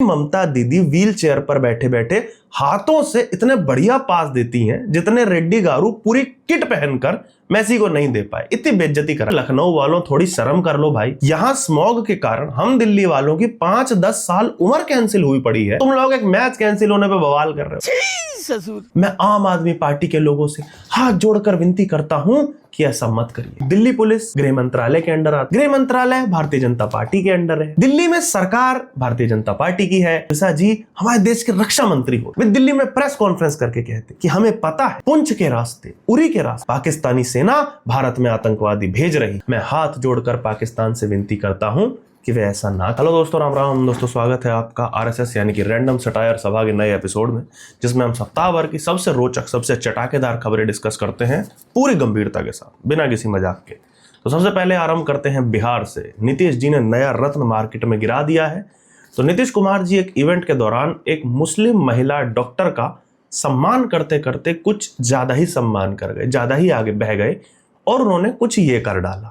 ममता दीदी wheel chair पर बैठे बैठे हाथों से इतने बढ़िया पास देती हैं जितने रेड्डी गारू पूरी किट पहनकर मेसी को नहीं दे पाए। इतनी बेइज्जती कर। लखनऊ वालों थोड़ी शर्म कर लो भाई। यहाँ स्मॉग के कारण हम दिल्ली वालों की 5-10 साल उम्र कैंसिल हुई पड़ी है, तुम लोग एक मैच कैंसिल होने पे बवाल कर रहे हो। मैं आम आदमी पार्टी के लोगों से हाथ जोड़कर विनती करता हूँ कि ऐसा मत करिए। दिल्ली पुलिस गृह मंत्रालय के अंडर आती, गृह मंत्रालय भारतीय जनता पार्टी के अंडर है, दिल्ली में सरकार भारतीय जनता पार्टी की है। ऋषा जी हमारे देश के रक्षा मंत्री हो, वे दिल्ली में प्रेस कॉन्फ्रेंस करके कहते कि हमें पता है पुंछ के रास्ते, उरी के रास्ते पाकिस्तानी सेना भारत में आतंकवादी भेज रही। मैं हाथ जोड़कर पाकिस्तान से विनती करता हूँ कि वे ऐसा ना। हेलो दोस्तों, राम राम दोस्तों, स्वागत है आपका आरएसएस यानी कि रैंडम सटायर सभा के नए एपिसोड में, जिसमें हम सप्ताह भर की सबसे रोचक सबसे चटाकेदार खबरें डिस्कस करते हैं पूरी गंभीरता के साथ, बिना किसी मजाक के। तो सबसे पहले आरंभ करते हैं बिहार से। नीतीश जी ने नया रत्न मार्केट में गिरा दिया है। तो नीतीश कुमार जी एक इवेंट के दौरान एक मुस्लिम महिला डॉक्टर का सम्मान करते करते कुछ ज्यादा ही सम्मान कर गए, ज्यादा ही आगे बह गए और उन्होंने कुछ ये कर डाला।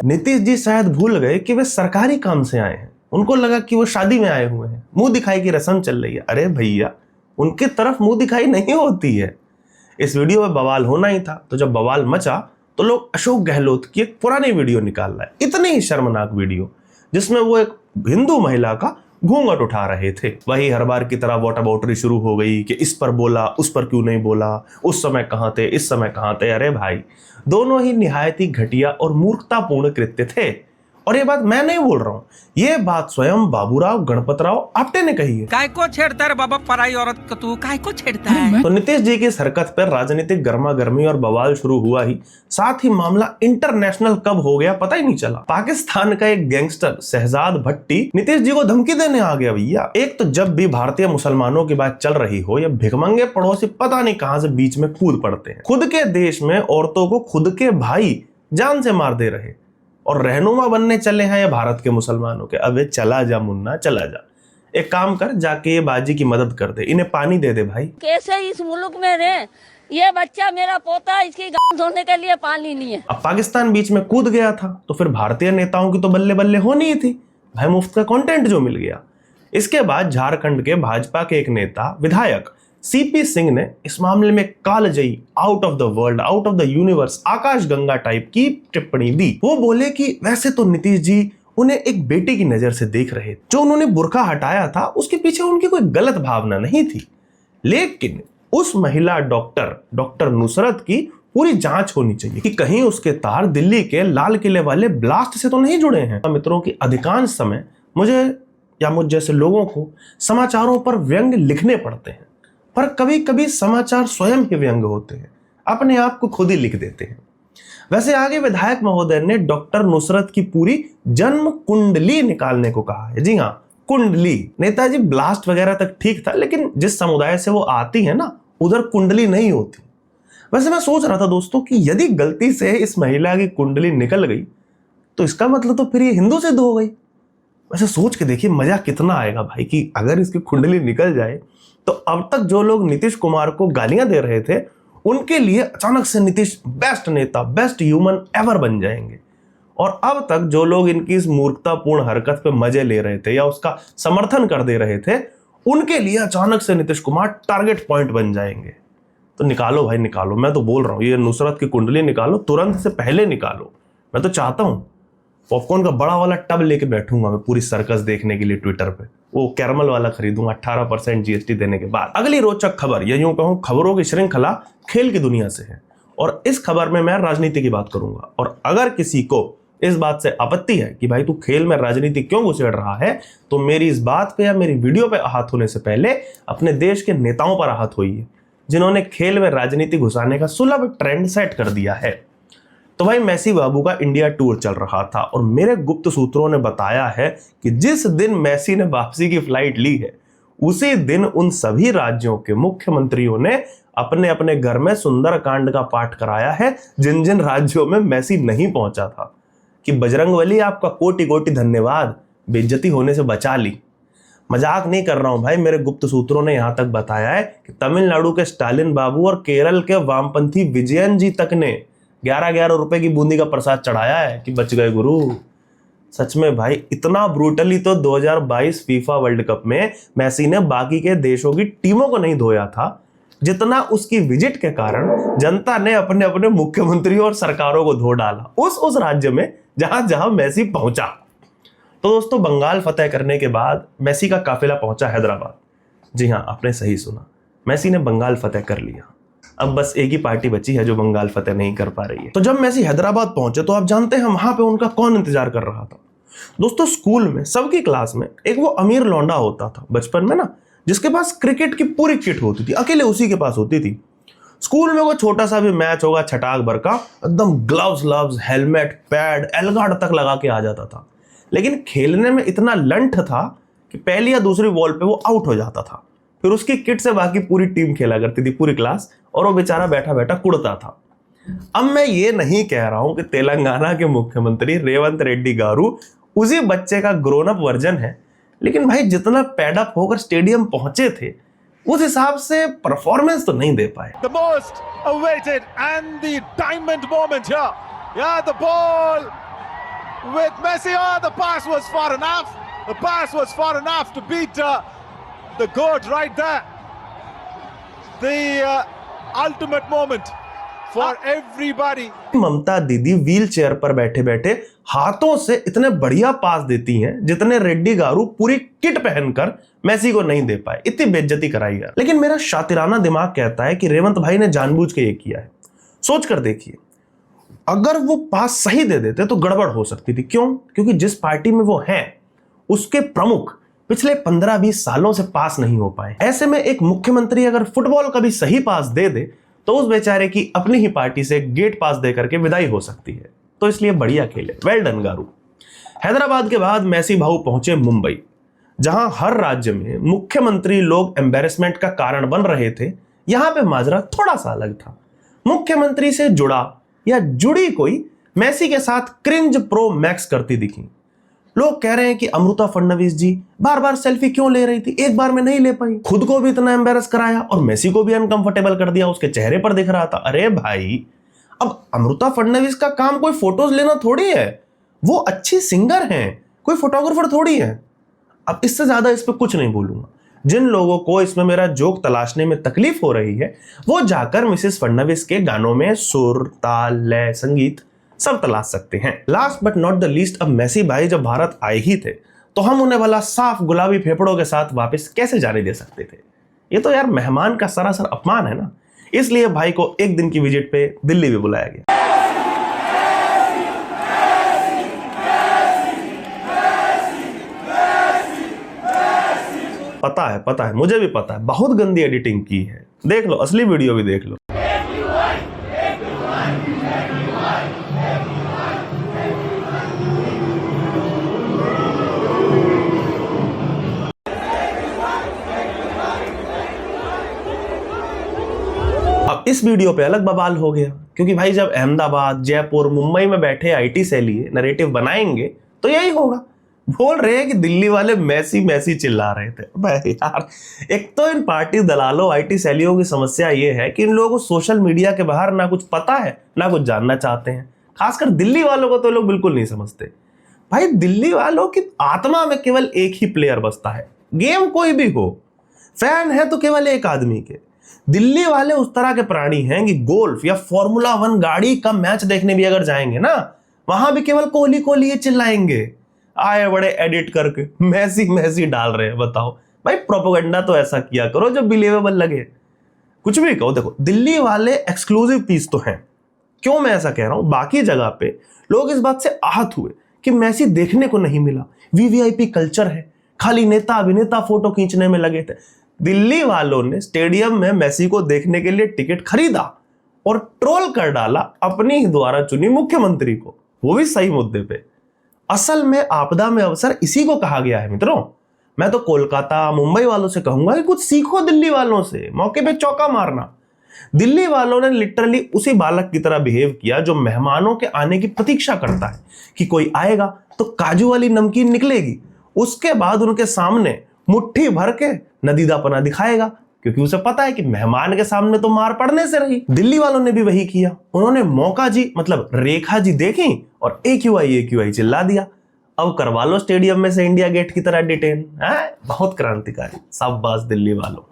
नीतीश जी शायद भूल गए कि वे सरकारी काम से आए हैं। उनको लगा कि वो शादी में आए हुए हैं, मुंह दिखाई की रस्म चल रही है। अरे भैया, उनकी तरफ मुंह दिखाई नहीं होती है। इस वीडियो में बवाल होना ही था, तो जब बवाल मचा तो लोग अशोक गहलोत की एक पुरानी वीडियो निकाल रहा है, इतनी ही शर्मनाक वीडियो, जिसमें वो एक हिंदू महिला का घूंघट उठा रहे थे। वही हर बार की तरह वोटाबोटरी शुरू हो गई कि इस पर बोला, उस पर क्यों नहीं बोला, उस समय कहां थे, इस समय कहां थे। अरे भाई, दोनों ही निहायत ही घटिया और मूर्खतापूर्ण कृत्य थे। और ये बात मैं नहीं बोल रहा हूं, ये बात स्वयं बाबूराव गणपतराव आप्टे ने कही है। काय को छेड़ता है बाबा पराई औरत को, तू काय को छेड़ता है। तो नीतीश जी की इस हरकत पर राजनीतिक गर्मा गर्मी और बवाल शुरू हुआ ही, साथ ही मामला इंटरनेशनल कब हो गया पता ही नहीं चला। पाकिस्तान का एक गैंगस्टर शहजाद भट्टी नीतीश जी को धमकी देने आ गया। भैया, एक तो जब भी भारतीय मुसलमानों की बात चल रही हो, या भिखमंगे पड़ोसी पता नहीं कहां से बीच में कूद पड़ते हैं। खुद के देश में औरतों को खुद के भाई जान से मार दे रहे और रहनुमा बनने चले हैं या भारत के मुसलमानों के। अबे चला जा मुन्ना, चला जा, एक काम कर, जाके ये बाजी की मदद कर दे, इन्हें पानी दे दे भाई। कैसे इस मुल्क में रहे, ये बच्चा मेरा पोता, इसकी गांव धोने के लिए पानी नहीं है। अब पाकिस्तान बीच में कूद गया था तो फिर भारतीय नेताओं की तो बल्ले बल्ले होनी ही थी भाई, मुफ्त का कंटेंट जो मिल गया। इसके बाद झारखंड के भाजपा के एक नेता विधायक सीपी सिंह ने इस मामले में कालजयी, out of the world, out of the universe, Akash Ganga type की टिप्पणी दी। वो बोले कि वैसे तो नीतीश जी उन्हें एक बेटी की नजर से देख रहे थे, जो उन्होंने बुर्का हटाया था उसके पीछे उनकी कोई गलत भावना नहीं थी, लेकिन उस महिला डॉक्टर नुसरत की पूरी जांच होनी चाहिए कि कहीं उसके तार दिल्ली के लाल किले वाले ब्लास्ट से तो नहीं जुड़े हैं। मित्रों की अधिकांश समय मुझे या मुझ जैसे लोगों को समाचारों पर व्यंग लिखने पड़ते हैं, पर कभी कभी समाचार स्वयं ही व्यंग होते हैं, अपने आप को खुद ही लिख देते हैं। वैसे आगे विधायक महोदय ने डॉक्टर नुसरत की पूरी जन्म कुंडली निकालने को कहा है। जी हाँ, कुंडली। नेताजी ब्लास्ट वगैरह तक ठीक था, लेकिन जिस समुदाय से वो आती है ना, उधर कुंडली नहीं होती। वैसे मैं सोच रहा था दोस्तों कि यदि गलती से इस महिला की कुंडली निकल गई तो इसका मतलब तो फिर ये हिंदू सिद्ध हो गई। वैसे सोच के देखिए मजा कितना आएगा भाई, कि अगर इसकी कुंडली निकल जाए तो अब तक जो लोग नीतीश कुमार को गालियां दे रहे थे, उनके लिए अचानक से नीतीश बेस्ट नेता, बेस्ट ह्यूमन एवर बन जाएंगे। और अब तक जो लोग इनकी इस मूर्खतापूर्ण हरकत पे मजे ले रहे थे या उसका समर्थन कर दे रहे थे, उनके लिए अचानक से नीतीश कुमार टारगेट पॉइंट बन जाएंगे। तो निकालो भाई, निकालो। मैं तो बोल रहा हूँ, ये नुसरत की कुंडली निकालो, तुरंत से पहले निकालो। मैं तो चाहता हूँ पॉपकॉर्न का बड़ा वाला टब लेके बैठूंगा मैं पूरी सर्कस देखने के लिए ट्विटर पे, वो कैरमल वाला खरीदूंगा 18% जीएसटी देने के बाद। अगली रोचक खबर, या यूं कहूं खबरों की श्रृंखला खेल की दुनिया से है, और इस खबर में मैं राजनीति की बात करूंगा। और अगर किसी को इस बात से आपत्ति है कि भाई तू खेल में राजनीति क्यों घुसेड़ रहा है, तो मेरी इस बात पे या मेरी वीडियो पे आहत होने से पहले अपने देश के नेताओं पर आहत होइए, जिन्होंने खेल में राजनीति घुसाने का सुलभ ट्रेंड सेट कर दिया है। तो भाई मेसी बाबू का इंडिया टूर चल रहा था, और मेरे गुप्त सूत्रों ने बताया है कि जिस दिन मेसी ने वापसी की फ्लाइट ली है, उसी दिन उन सभी राज्यों के मुख्यमंत्रियों ने अपने अपने घर में सुंदरकांड का पाठ कराया है, जिन जिन राज्यों में मेसी नहीं पहुंचा था। कि बजरंगबली आपका कोटि कोटि धन्यवाद, बेइज्जती होने से बचा ली। मजाक नहीं कर रहा हूं भाई, मेरे गुप्त सूत्रों ने यहां तक बताया है कि तमिलनाडु के स्टालिन बाबू और केरल के वामपंथी विजयन जी तक ने 11-11 रुपए की बूंदी का प्रसाद चढ़ाया है कि बच गए गुरु। सच में भाई, इतना ब्रूटली तो 2022 फीफा वर्ल्ड कप में मेसी ने बाकी के देशों की टीमों को नहीं धोया था, जितना उसकी विजिट के कारण जनता ने अपने अपने मुख्यमंत्रियों और सरकारों को धो डाला उस राज्य में जहां जहां मेसी पहुंचा। तो दोस्तों, बंगाल फतेह करने के बाद मेसी का काफिला पहुंचा हैदराबाद। जी हाँ, आपने सही सुना, मेसी ने बंगाल फतेह कर लिया। अब बस एक ही पार्टी बची है जो बंगाल फतेह नहीं कर पा रही है। तो जब मेसी हैदराबाद पहुंचे तो आप जानते हैं वहां पे उनका कौन इंतजार कर रहा था? दोस्तों, स्कूल में सबकी क्लास में एक वो अमीर लौंडा होता था बचपन में ना, जिसके पास क्रिकेट की पूरी किट होती थी, अकेले उसी के पास होती थी। स्कूल में वो छोटा सा भी मैच होगा छटाक भर का, एकदम ग्लव्स हेलमेट पैड एलगार्ड तक लगा के आ जाता था। लेकिन खेलने में इतना लंठ था कि पहली या दूसरी बॉल पे वो आउट हो जाता था। फिर उसकी किट से बाकी पूरी टीम खेला करती थी, पूरी क्लास, और वो बेचारा बैठा बैठा कुड़ता था। अब मैं ये नहीं कह रहा हूं कि तेलंगाना के मुख्यमंत्री रेवंत रेड्डी गारू उसी बच्चे का ग्रोन अप वर्जन है, लेकिन भाई जितना पैडअप होकर स्टेडियम पहुंचे थे उस हिसाब से परफॉर्मेंस तो नहीं दे पाए। The most awaited and the diamond moment here. Yeah, the ball with Messi. Oh, the pass was far enough. The pass was far enough to beat the goat right there. The ultimate moment for everybody. ममता दीदी wheel chair पर बैठे बैठे हाथों से इतने बढ़िया पास देती हैं जितने रेड्डी गारू पूरी किट पहनकर मेसी को नहीं दे पाए। इतनी बेइज्जती कराई यार। लेकिन मेरा शातिराना दिमाग कहता है कि रेवंत भाई ने जानबूझ के ये किया है। सोच कर देखिए, अगर वो पास सही दे देते तो गड़बड़ हो सकती थी। क्यों? क्योंकि जिस पार्टी में वो हैं उसके प्रमुख पिछले 15-20 सालों से पास नहीं हो पाए। ऐसे में एक मुख्यमंत्री अगर फुटबॉल का भी सही पास दे दे तो उस बेचारे की अपनी ही पार्टी से गेट पास दे करके विदाई हो सकती है। तो इसलिए बढ़िया खेले, वेल डन गारू। हैदराबाद के बाद मेसी भाऊ पहुंचे मुंबई, जहां हर राज्य में मुख्यमंत्री लोग एम्बेरसमेंट का कारण बन रहे थे। यहां पे माजरा थोड़ा सा अलग था। मुख्यमंत्री से जुड़ा या जुड़ी कोई मेसी के साथ क्रिंज प्रो मैक्स करती दिखी। लोग कह रहे हैं कि अमृता फडणवीस जी बार बार सेल्फी क्यों ले रही थी, एक बार में नहीं ले पाई, खुद को भी इतना एम्बेरस कराया और मेसी को भी अनकंफर्टेबल कर दिया, उसके चेहरे पर दिख रहा था। अरे भाई, अब अमृता फडणवीस का काम कोई फोटोज लेना थोड़ी है, वो अच्छी सिंगर हैं, कोई फोटोग्राफर थोड़ी है। अब इससे ज्यादा इस पर कुछ नहीं बोलूंगा। जिन लोगों को इसमें मेरा जोक तलाशने में तकलीफ हो रही है वो जाकर मिसेस फडणवीस के गानों में सुर, ताल, लय, संगीत सब तलाश सकते हैं। Last but not the least, अब मेसी भाई जब भारत आए ही थे तो हम उन्हें भला साफ गुलाबी फेफड़ों के साथ वापस कैसे जाने दे सकते थे? ये तो यार मेहमान का सरासर अपमान है ना। इसलिए भाई को एक दिन की विजिट पे दिल्ली भी बुलाया गया। पता है, मुझे भी पता है, बहुत गंदी एडिटिंग की है। देख लो, असली वीडियो भी देख लो। अब इस वीडियो पे अलग बवाल हो गया, क्योंकि भाई जब अहमदाबाद, जयपुर, मुंबई में बैठे आईटी सैली नैरेटिव बनाएंगे तो यही होगा। बोल रहे हैं कि दिल्ली वाले मैसी चिल्ला रहे थे। भाई यार, एक तो इन पार्टी दलालों, आईटी सैलियों की समस्या ये है कि इन लोगों को सोशल मीडिया के बाहर ना कुछ पता है ना कुछ जानना चाहते हैं। खासकर दिल्ली वालों को तो लोग बिल्कुल नहीं समझते। भाई, दिल्ली वालों की आत्मा में केवल एक ही प्लेयर बसता है, गेम कोई भी हो। फैन है तो केवल एक आदमी के। दिल्ली वाले उस तरह के प्राणी हैं कि गोल्फ या फॉर्मूला 1 गाड़ी का मैच देखने भी अगर जाएंगे ना, वहां भी केवल कोहली कोहली ये चिल्लाएंगे। आए बड़े एडिट करके मैसी डाल रहे हैं। बताओ भाई, प्रोपेगेंडा तो ऐसा किया करो जो बिलीवेबल लगे। कुछ भी कहो, देखो दिल्ली वाले एक्सक्लूसिव पीस तो हैं। क्यों मैं ऐसा कह रहा हूं? बाकी जगह पे लोग इस बात से आहत हुए कि मैसी देखने को नहीं मिला, वीवीआईपी कल्चर है, खाली नेता अभिनेता फोटो खींचने में लगे थे। दिल्ली वालों ने स्टेडियम में मेसी को देखने के लिए टिकट खरीदा और ट्रोल कर डाला अपनी ही द्वारा चुनी मुख्यमंत्री को, वो भी सही मुद्दे पे। असल में आपदा में अवसर इसी को कहा गया है मित्रों। मैं तो कोलकाता, मुंबई वालों से कहूंगा कि कुछ सीखो दिल्ली वालों से, मौके पे चौका मारना। दिल्ली वालों ने लिटरली उसी बालक की तरह बिहेव किया जो मेहमानों के आने की प्रतीक्षा करता है कि कोई आएगा तो काजू वाली नमकीन निकलेगी, उसके बाद उनके सामने मुट्ठी भर के नदीदापना दिखाएगा, क्योंकि उसे पता है कि मेहमान के सामने तो मार पड़ने से रही। दिल्ली वालों ने भी वही किया। उन्होंने मौका जी मतलब रेखा जी देखी और AQI चिल्ला दिया। अब करवा लो स्टेडियम में से इंडिया गेट की तरह डिटेन है। बहुत क्रांतिकारी, शाबाश दिल्ली वालों।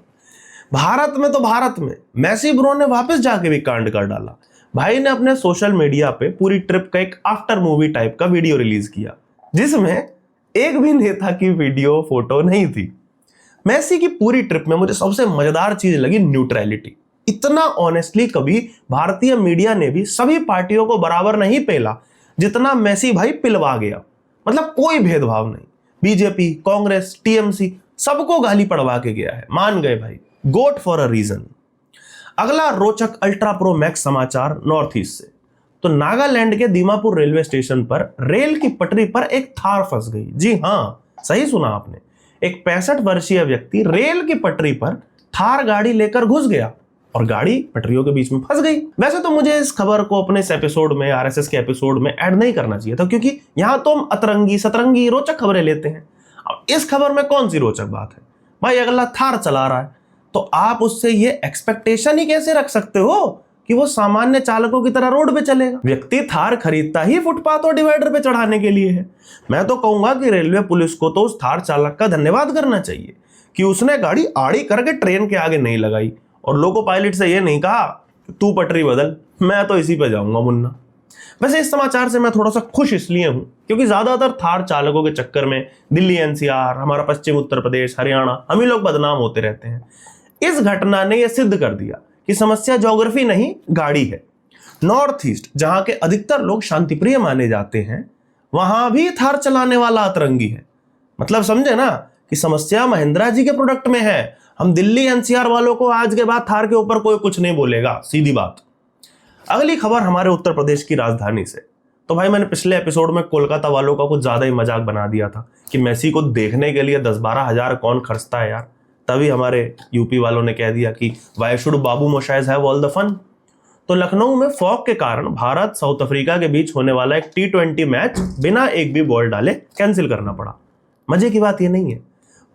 भारत में तो भारत में मैसी ब्रो ने वापस जाके भी कांड कर डाला। भाई ने अपने सोशल मीडिया पे पूरी ट्रिप का एक आफ्टर मूवी टाइप का वीडियो रिलीज किया, जिसमें एक भी नेता की वीडियो फोटो नहीं थी। मैसी की पूरी ट्रिप में मुझे सबसे मजेदार चीज लगी न्यूट्रलिटी। इतना ऑनेस्टली कभी भारतीय मीडिया ने भी सभी पार्टियों को बराबर नहीं पेला जितना मैसी भाई पिलवा गया। मतलब कोई भेदभाव नहीं, बीजेपी, कांग्रेस, टीएमसी सबको गाली पड़वा के गया है। मान गए भाई, गोट फॉर अ रीजन। अगला रोचक अल्ट्रा प्रो मैक्स समाचार नॉर्थ ईस्ट से। तो नागालैंड के दीमापुर रेलवे स्टेशन पर रेल की पटरी पर एक थार फंस गई। जी हाँ, सही सुना आपने, एक 65 वर्षीय व्यक्ति रेल की पटरी पर थार गाड़ी लेकर घुस गया और गाड़ी पटरियों के बीच में फंस गई। वैसे तो मुझे इस खबर को अपने इस एपिसोड में, आरएसएस के एपिसोड में ऐड नहीं करना चाहिए था, क्योंकि यहां तो हम अतरंगी सतरंगी रोचक खबरें लेते हैं। अब इस खबर में कौन सी रोचक बात है? भाई अगला थार चला रहा है तो आप उससे ये एक्सपेक्टेशन ही कैसे रख सकते हो कि वो सामान्य चालकों की तरह रोड पे चलेगा? व्यक्ति थार खरीदता ही फुटपाथ और डिवाइडर पे चढ़ाने के लिए है। मैं तो कहूंगा कि रेलवे पुलिस को तो उस थार चालक का धन्यवाद करना चाहिए कि उसने गाड़ी आड़ी करके ट्रेन के आगे नहीं लगाई और लोको पायलट से ये नहीं कहा तू पटरी बदल, मैं तो इसी पे जाऊंगा मुन्ना। वैसे इस समाचार से मैं थोड़ा सा खुश इसलिए हूं क्योंकि ज्यादातर थार चालकों के चक्कर में दिल्ली एनसीआर, हमारा पश्चिम उत्तर प्रदेश, हरियाणा, हम ही लोग बदनाम होते रहते हैं। इस घटना ने यह सिद्ध कर दिया कि समस्या ज्योग्राफी नहीं, गाड़ी है। नॉर्थ ईस्ट, जहां के अधिकतर लोग शांतिप्रिय माने जाते हैं, वहां भी थार चलाने वाला अतरंगी है। मतलब समझे ना कि समस्या महिंद्रा जी के प्रोडक्ट में है। हम दिल्ली एनसीआर वालों को आज के बाद थार के ऊपर कोई कुछ नहीं बोलेगा, सीधी बात। अगली खबर हमारे उत्तर प्रदेश की राजधानी से। तो भाई मैंने पिछले एपिसोड में कोलकाता वालों का कुछ ज्यादा ही मजाक बना दिया था कि मेसी को देखने के लिए 10-12 हजार कौन खर्चता है यार। तभी हमारे यूपी वालों ने कह दिया कि why should Babu Moshais have all the fun. तो लखनऊ में फॉग के कारण भारत साउथ अफ्रीका के बीच होने वाला एक T20 मैच बिना एक भी बॉल डाले कैंसिल करना पड़ा। मजे की बात ये नहीं है,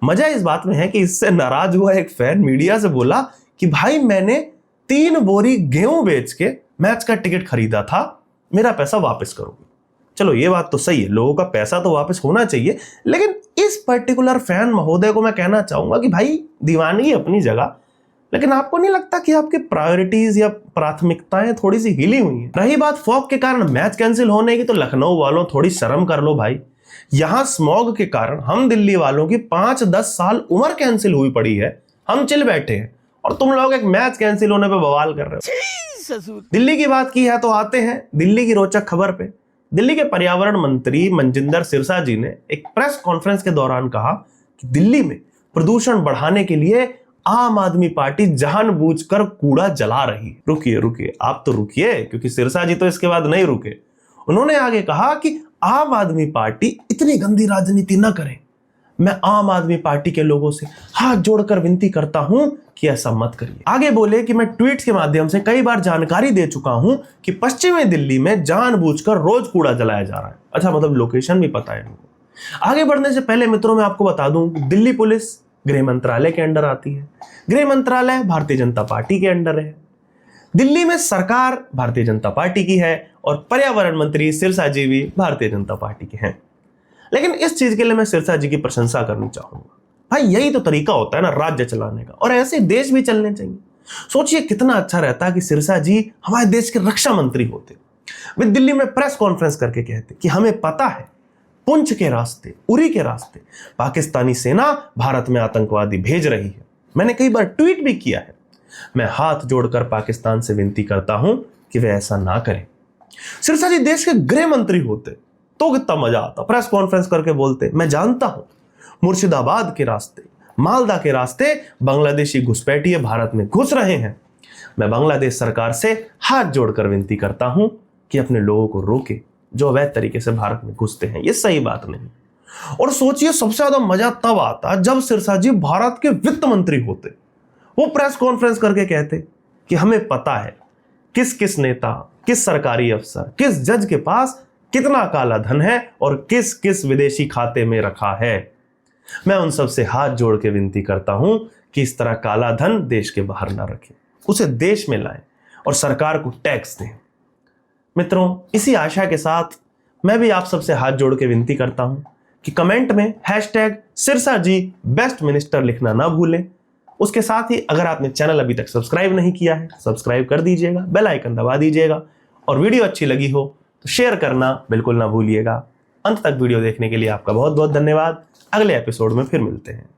मजा इस बात में है कि इससे नाराज हुआ एक फैन मीडिया से बोला कि भाई मैंने 3 बोरी गेहूं बेच के मैच का टिकट खरीदा था, मेरा पैसा वापस करो। चलो ये बात तो सही है, लोगों का पैसा तो वापस होना चाहिए, लेकिन इस पर्टिकुलर फैन महोदय को मैं कहना चाहूंगा कि भाई दीवानगी अपनी जगह, लेकिन आपको नहीं लगता कि आपकी प्रायोरिटीज या प्राथमिकताएं थोड़ी सी हिली हुई हैं? रही बात फॉग के कारण मैच कैंसिल होने की, तो लखनऊ वालों थोड़ी शर्म कर लो भाई। यहां स्मॉग के कारण हम दिल्ली वालों की 5-10 साल उम्र कैंसिल हुई पड़ी है, हम चिल बैठे हैं और तुम लोग एक मैच कैंसिल होने पे बवाल कर रहे हो। दिल्ली की बात की है तो आते हैं दिल्ली की रोचक खबर पे। दिल्ली के पर्यावरण मंत्री मनजिंदर सिरसा जी ने एक प्रेस कॉन्फ्रेंस के दौरान कहा कि दिल्ली में प्रदूषण बढ़ाने के लिए आम आदमी पार्टी जानबूझकर कूड़ा जला रही है। रुकिए आप तो रुकिए, क्योंकि सिरसा जी तो इसके बाद नहीं रुके। उन्होंने आगे कहा कि आम आदमी पार्टी इतनी गंदी राजनीति न करे। मैं आम आदमी पार्टी के लोगों से हाथ जोड़कर विनती करता हूं कि ऐसा मत करिए। आगे बोले कि मैं ट्वीट्स के माध्यम से कई बार जानकारी दे चुका हूं कि पश्चिमी दिल्ली में जानबूझकर रोज कूड़ा जलाया जा रहा है। अच्छा, मतलब लोकेशन भी पता है इनको। आगे बढ़ने से पहले मित्रों मैं आपको बता दूं, दिल्ली पुलिस गृह मंत्रालय के अंडर आती है। गृह मंत्रालय भारतीय जनता पार्टी के अंडर है। दिल्ली में सरकार भारतीय जनता पार्टी की है और पर्यावरण मंत्री सिरसा जी भी भारतीय जनता पार्टी के हैं। लेकिन इस चीज के लिए मैं सिरसा जी की प्रशंसा करनी चाहूंगा। भाई यही तो तरीका होता है ना राज्य चलाने का, और ऐसे देश भी चलने चाहिए। सोचिए कितना अच्छा रहता कि सिरसा जी हमारे देश के रक्षा मंत्री होते, वे दिल्ली में प्रेस कॉन्फ्रेंस करके कहते कि हमें पता है पुंछ के रास्ते, उरी के रास्ते पाकिस्तानी सेना भारत में आतंकवादी भेज रही है। मैंने कई बार ट्वीट भी किया है। मैं हाथ जोड़कर पाकिस्तान से विनती करता हूं कि वे ऐसा ना करें। सिरसा जी देश के गृह मंत्री होते तो कितना मजा आता, प्रेस कॉन्फ्रेंस करके बोलते मैं जानता हूं मुर्शिदाबाद के रास्ते, मालदा के रास्ते बांग्लादेशी घुसपैठिए भारत में घुस रहे हैं। मैं बांग्लादेश सरकार से हाथ जोड़कर विनती करता हूं कि अपने लोगों को रोके जो अवैध तरीके से भारत में घुसते हैं। ये सही बात नहीं। और सोचिए सबसे ज्यादा मजा तब आता जब सिरसा जी भारत के वित्त मंत्री होते। वो प्रेस कॉन्फ्रेंस करके कहते कि हमें पता है किस किस नेता, किस सरकारी अफसर, किस जज के पास कितना काला धन है और किस किस विदेशी खाते में रखा है। मैं उन सब से हाथ जोड़ के विनती करता हूं कि इस तरह काला धन देश के बाहर ना रखें, उसे देश में लाएं और सरकार को टैक्स दें। मित्रों, इसी आशा के साथ मैं भी आप सबसे हाथ जोड़ के विनती करता हूं कि कमेंट में #सिरसा जी बेस्ट मिनिस्टर लिखना ना भूलें। उसके साथ ही अगर आपने चैनल अभी तक सब्सक्राइब नहीं किया है, सब्सक्राइब कर दीजिएगा, बेल आइकन दबा दीजिएगा, और वीडियो अच्छी लगी हो तो शेयर करना बिल्कुल ना भूलिएगा। अंत तक वीडियो देखने के लिए आपका बहुत बहुत धन्यवाद। अगले एपिसोड में फिर मिलते हैं।